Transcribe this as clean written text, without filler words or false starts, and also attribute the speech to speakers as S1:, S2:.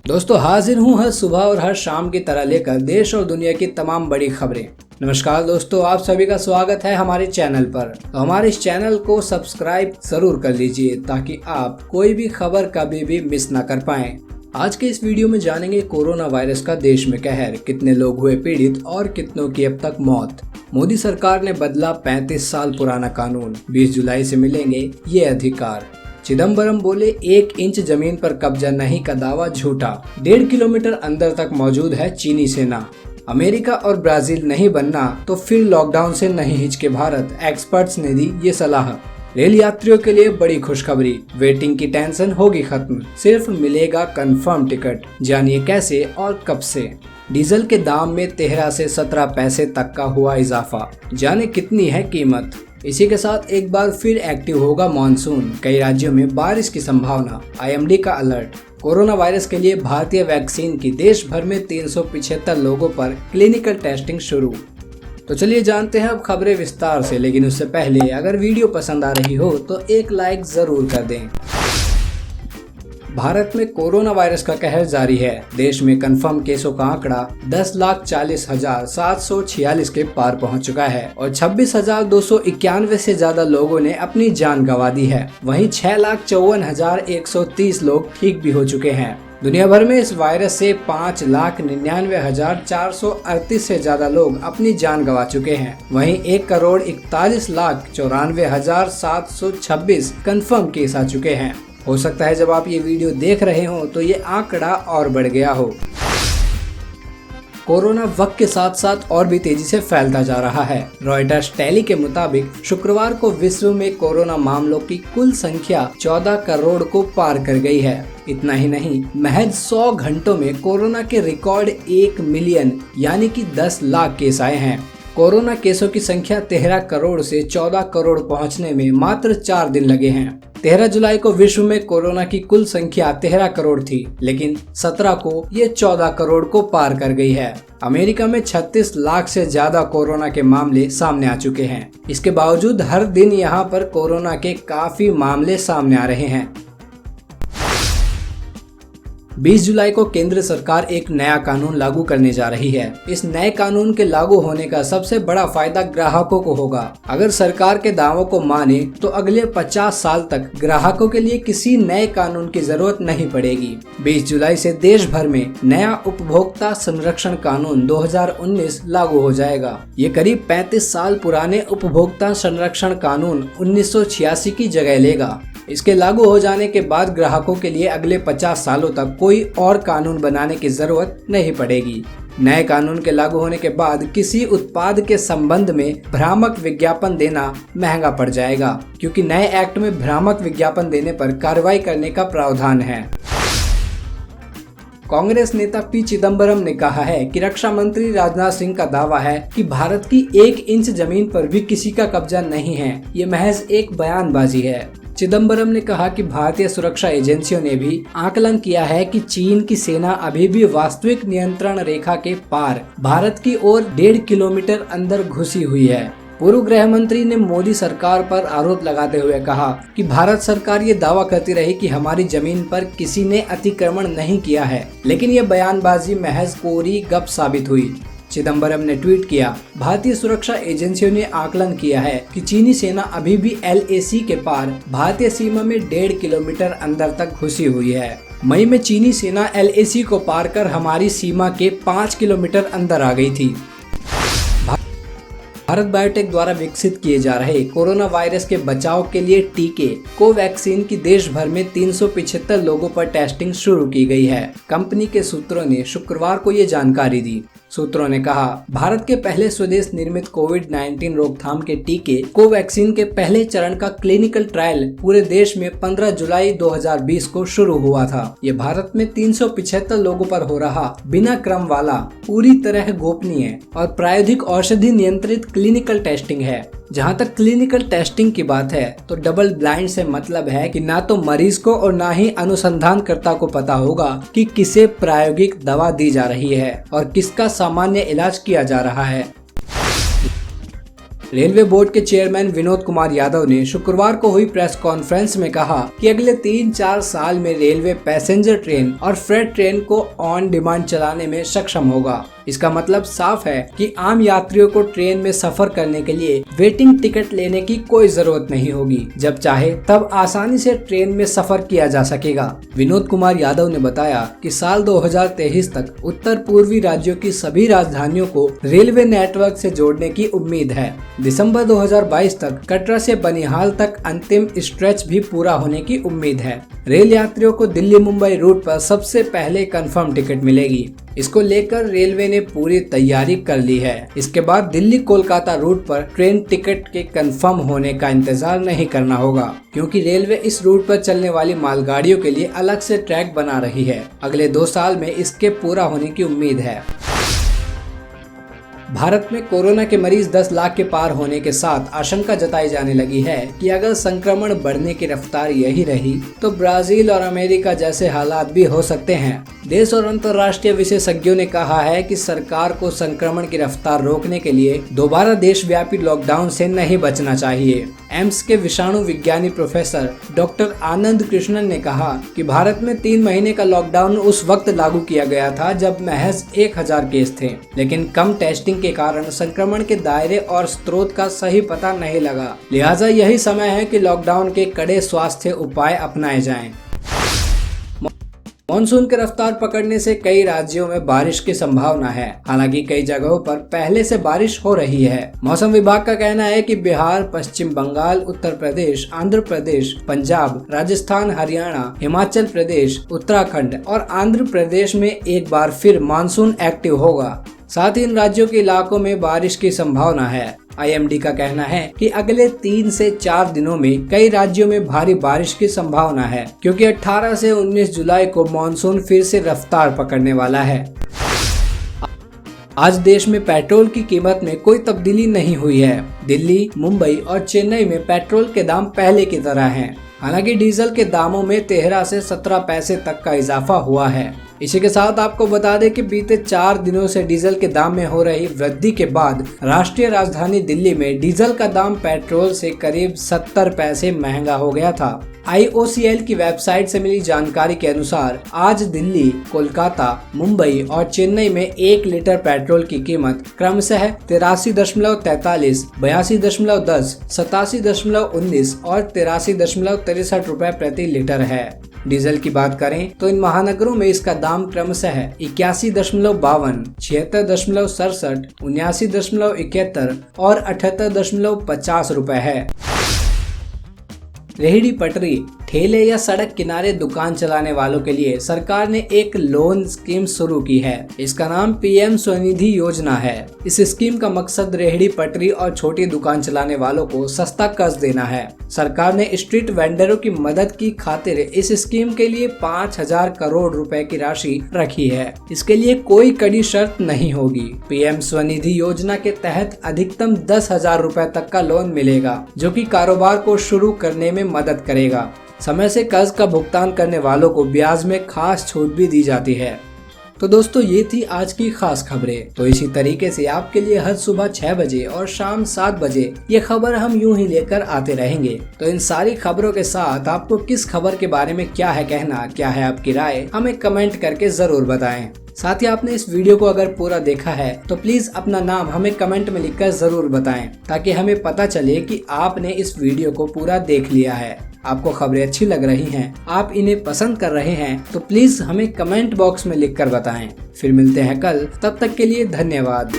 S1: दोस्तों हाजिर हूँ हर सुबह और हर शाम की तरह लेकर देश और दुनिया की तमाम बड़ी खबरें। नमस्कार दोस्तों, आप सभी का स्वागत है हमारे चैनल पर। तो हमारे इस चैनल को सब्सक्राइब जरूर कर लीजिए ताकि आप कोई भी खबर कभी भी मिस ना कर पाएं। आज के इस वीडियो में जानेंगे कोरोना वायरस का देश में कहर, कितने लोग हुए पीड़ित और कितनों की अब तक मौत। मोदी सरकार ने बदला 35 साल पुराना कानून, 20 जुलाई से मिलेंगे ये अधिकार। चिदम्बरम बोले 1 इंच जमीन पर कब्जा नहीं का दावा झूठा। 1.5 किलोमीटर अंदर तक मौजूद है चीनी सेना। अमेरिका और ब्राजील नहीं बनना तो फिर लॉकडाउन से नहीं हिचके भारत, एक्सपर्ट्स ने दी ये सलाह। रेल यात्रियों के लिए बड़ी खुशखबरी, वेटिंग की टेंशन होगी खत्म, सिर्फ मिलेगा कंफर्म टिकट। जानिए कैसे और कब से। डीजल के दाम में 13 से 17 पैसे तक का हुआ इजाफा, जाने कितनी है कीमत। इसी के साथ एक बार फिर एक्टिव होगा मॉनसून, कई राज्यों में बारिश की संभावना, आईएमडी का अलर्ट। कोरोना वायरस के लिए भारतीय वैक्सीन की देश भर में 375 लोगों पर क्लिनिकल टेस्टिंग शुरू। तो चलिए जानते हैं अब खबरें विस्तार से, लेकिन उससे पहले अगर वीडियो पसंद आ रही हो तो एक लाइक जरूर कर दें। भारत में कोरोना वायरस का कहर जारी है। देश में कंफर्म केसों का आंकड़ा 10,40,746 के पार पहुंच चुका है और 26,291 से ज्यादा लोगों ने अपनी जान गंवा दी है। वहीं 6,54,130 लोग ठीक भी हो चुके हैं। दुनिया भर में इस वायरस से 5,99,438 से ज्यादा लोग अपनी जान गंवा चुके हैं। वहीं 1,41,94,726 कंफर्म केस आ चुके हैं। हो सकता है जब आप ये वीडियो देख रहे हो तो ये आंकड़ा और बढ़ गया हो। कोरोना वक्त के साथ साथ और भी तेजी से फैलता जा रहा है। रॉयटर्स टेली के मुताबिक शुक्रवार को विश्व में कोरोना मामलों की कुल संख्या 14 करोड़ को पार कर गई है। इतना ही नहीं, महज 100 घंटों में कोरोना के रिकॉर्ड 1 मिलियन यानी कि 10 लाख केस आए हैं। कोरोना केसों की संख्या 13 करोड़ से 14 करोड़ पहुंचने में मात्र 4 दिन लगे हैं। 13 जुलाई को विश्व में कोरोना की कुल संख्या 13 करोड़ थी, लेकिन 17 को ये 14 करोड़ को पार कर गई है। अमेरिका में 36 लाख से ज्यादा कोरोना के मामले सामने आ चुके हैं। इसके बावजूद हर दिन यहाँ पर कोरोना के काफी मामले सामने आ रहे हैं। 20 जुलाई को केंद्र सरकार एक नया कानून लागू करने जा रही है। इस नए कानून के लागू होने का सबसे बड़ा फायदा ग्राहकों को होगा। अगर सरकार के दावों को माने तो अगले 50 साल तक ग्राहकों के लिए किसी नए कानून की जरूरत नहीं पड़ेगी। 20 जुलाई से देश भर में नया उपभोक्ता संरक्षण कानून 2019 लागू हो जाएगा। ये करीब 35 साल पुराने उपभोक्ता संरक्षण कानून 1986 की जगह लेगा। इसके लागू हो जाने के बाद ग्राहकों के लिए अगले 50 सालों तक कोई और कानून बनाने की जरूरत नहीं पड़ेगी। नए कानून के लागू होने के बाद किसी उत्पाद के संबंध में भ्रामक विज्ञापन देना महंगा पड़ जाएगा, क्योंकि नए एक्ट में भ्रामक विज्ञापन देने पर कार्रवाई करने का प्रावधान है। कांग्रेस नेता पी चिदम्बरम ने कहा है कि रक्षा मंत्री राजनाथ सिंह का दावा है कि भारत की 1 इंच जमीन पर भी किसी का कब्जा नहीं है, ये महज एक बयानबाजी है। चिदम्बरम ने कहा कि भारतीय सुरक्षा एजेंसियों ने भी आकलन किया है कि चीन की सेना अभी भी वास्तविक नियंत्रण रेखा के पार भारत की ओर 1.5 किलोमीटर अंदर घुसी हुई है। पूर्व गृह मंत्री ने मोदी सरकार पर आरोप लगाते हुए कहा कि भारत सरकार ये दावा करती रही कि हमारी जमीन पर किसी ने अतिक्रमण नहीं किया है, लेकिन ये बयानबाजी महज कोरी गप साबित हुई। चिदम्बरम ने ट्वीट किया, भारतीय सुरक्षा एजेंसियों ने आकलन किया है कि चीनी सेना अभी भी LAC के पार भारतीय सीमा में 1.5 किलोमीटर अंदर तक घुसी हुई है। मई में चीनी सेना LAC को पार कर हमारी सीमा के 5 किलोमीटर अंदर आ गई थी। भारत बायोटेक द्वारा विकसित किए जा रहे कोरोना वायरस के बचाव के लिए टीके कोवैक्सीन की देश भर में 375 लोगों पर टेस्टिंग शुरू की गई है। कंपनी के सूत्रों ने शुक्रवार को ये जानकारी दी। सूत्रों ने कहा, भारत के पहले स्वदेश निर्मित कोविड-19 रोकथाम के टीके कोवैक्सीन के पहले चरण का क्लिनिकल ट्रायल पूरे देश में 15 जुलाई 2020 को शुरू हुआ था। ये भारत में 375 लोगों पर हो रहा बिना क्रम वाला, पूरी तरह गोपनीय और प्रायोगिक औषधि नियंत्रित क्लिनिकल टेस्टिंग है। जहां तक क्लिनिकल टेस्टिंग की बात है तो डबल ब्लाइंड से मतलब है कि ना तो मरीज को और ना ही अनुसंधानकर्ता को पता होगा कि किसे प्रायोगिक दवा दी जा रही है और किसका सामान्य इलाज किया जा रहा है। रेलवे बोर्ड के चेयरमैन विनोद कुमार यादव ने शुक्रवार को हुई प्रेस कॉन्फ्रेंस में कहा कि अगले 3-4 साल में रेलवे पैसेंजर ट्रेन और फ्रेट ट्रेन को ऑन डिमांड चलाने में सक्षम होगा। इसका मतलब साफ है कि आम यात्रियों को ट्रेन में सफर करने के लिए वेटिंग टिकट लेने की कोई जरूरत नहीं होगी। जब चाहे तब आसानी से ट्रेन में सफर किया जा सकेगा। विनोद कुमार यादव ने बताया कि साल 2023 तक उत्तर पूर्वी राज्यों की सभी राजधानियों को रेलवे नेटवर्क से जोड़ने की उम्मीद है। दिसंबर 2022 तक कटरा से बनिहाल तक अंतिम स्ट्रेच भी पूरा होने की उम्मीद है। रेल यात्रियों को दिल्ली मुंबई रूट पर सबसे पहले कंफर्म टिकट मिलेगी। इसको लेकर रेलवे ने पूरी तैयारी कर ली है। इसके बाद दिल्ली कोलकाता रूट पर ट्रेन टिकट के कंफर्म होने का इंतजार नहीं करना होगा, क्योंकि रेलवे इस रूट पर चलने वाली मालगाड़ियों के लिए अलग से ट्रैक बना रही है। अगले 2 साल में इसके पूरा होने की उम्मीद है। भारत में कोरोना के मरीज 10 लाख के पार होने के साथ आशंका जताई जाने लगी है कि अगर संक्रमण बढ़ने की रफ्तार यही रही तो ब्राजील और अमेरिका जैसे हालात भी हो सकते हैं। देश और अंतर्राष्ट्रीय विशेषज्ञों ने कहा है कि सरकार को संक्रमण की रफ्तार रोकने के लिए दोबारा देशव्यापी लॉकडाउन से नहीं बचना चाहिए। एम्स के विषाणु विज्ञानी प्रोफेसर डॉक्टर आनंद कृष्णन ने कहा कि भारत में 3 महीने का लॉकडाउन उस वक्त लागू किया गया था जब महज 1000 केस थे, लेकिन कम टेस्टिंग के कारण संक्रमण के दायरे और स्रोत का सही पता नहीं लगा। लिहाजा यही समय है कि लॉकडाउन के कड़े स्वास्थ्य उपाय अपनाए जाएं। मानसून की रफ्तार पकड़ने से कई राज्यों में बारिश की संभावना है। हालांकि कई जगहों पर पहले से बारिश हो रही है। मौसम विभाग का कहना है कि बिहार, पश्चिम बंगाल, उत्तर प्रदेश, आंध्र प्रदेश, पंजाब, राजस्थान, हरियाणा, हिमाचल प्रदेश, उत्तराखंड और आंध्र प्रदेश में एक बार फिर मानसून एक्टिव होगा। साथ ही इन राज्यों के इलाकों में बारिश की संभावना है। IMD का कहना है कि अगले 3 से 4 दिनों में कई राज्यों में भारी बारिश की संभावना है, क्योंकि 18 से 19 जुलाई को मानसून फिर से रफ्तार पकड़ने वाला है। आज देश में पेट्रोल की कीमत में कोई तब्दीली नहीं हुई है। दिल्ली, मुंबई और चेन्नई में पेट्रोल के दाम पहले की तरह हैं। हालांकि डीजल के दामों में 13 से 17 पैसे तक का इजाफा हुआ है। इसी के साथ आपको बता दें कि बीते 4 दिनों से डीजल के दाम में हो रही वृद्धि के बाद राष्ट्रीय राजधानी दिल्ली में डीजल का दाम पेट्रोल से करीब 70 पैसे महंगा हो गया था। IOCL की वेबसाइट से मिली जानकारी के अनुसार आज दिल्ली, कोलकाता, मुंबई और चेन्नई में 1 लीटर पेट्रोल की कीमत क्रमशः 83.43, 82.10, 87.19 और 83.63 रुपए प्रति लीटर है। डीजल की बात करें तो इन महानगरों में इसका दाम क्रमशः 81.52, 76.67, 79.71 और 78.50 रुपए है। रेहड़ी पटरी, ठेले या सड़क किनारे दुकान चलाने वालों के लिए सरकार ने एक लोन स्कीम शुरू की है। इसका नाम PM स्वनिधि योजना है। इस स्कीम का मकसद रेहड़ी पटरी और छोटी दुकान चलाने वालों को सस्ता कर्ज देना है। सरकार ने स्ट्रीट वेंडरों की मदद की खातिर इस स्कीम के लिए 5000 करोड़ रुपए की राशि रखी है। इसके लिए कोई कड़ी शर्त नहीं होगी। PM स्वनिधि योजना के तहत अधिकतम 10,000 रुपए तक का लोन मिलेगा, जो कि कारोबार को शुरू करने में मदद करेगा। समय से कर्ज का भुगतान करने वालों को ब्याज में खास छूट भी दी जाती है। तो दोस्तों, ये थी आज की खास खबरें। तो इसी तरीके से आपके लिए हर सुबह 6 बजे और शाम 7 बजे ये खबर हम यूं ही लेकर आते रहेंगे। तो इन सारी खबरों के साथ आपको किस खबर के बारे में क्या है कहना, क्या है आपकी राय, हमें कमेंट करके जरूर बताएं। साथ ही आपने इस वीडियो को अगर पूरा देखा है तो प्लीज अपना नाम हमें कमेंट में लिखकर जरूर बताएं, ताकि हमें पता चले कि आपने इस वीडियो को पूरा देख लिया है। आपको खबरें अच्छी लग रही हैं, आप इन्हें पसंद कर रहे हैं, तो प्लीज हमें कमेंट बॉक्स में लिखकर बताएं। फिर मिलते हैं कल, तब तक के लिए धन्यवाद।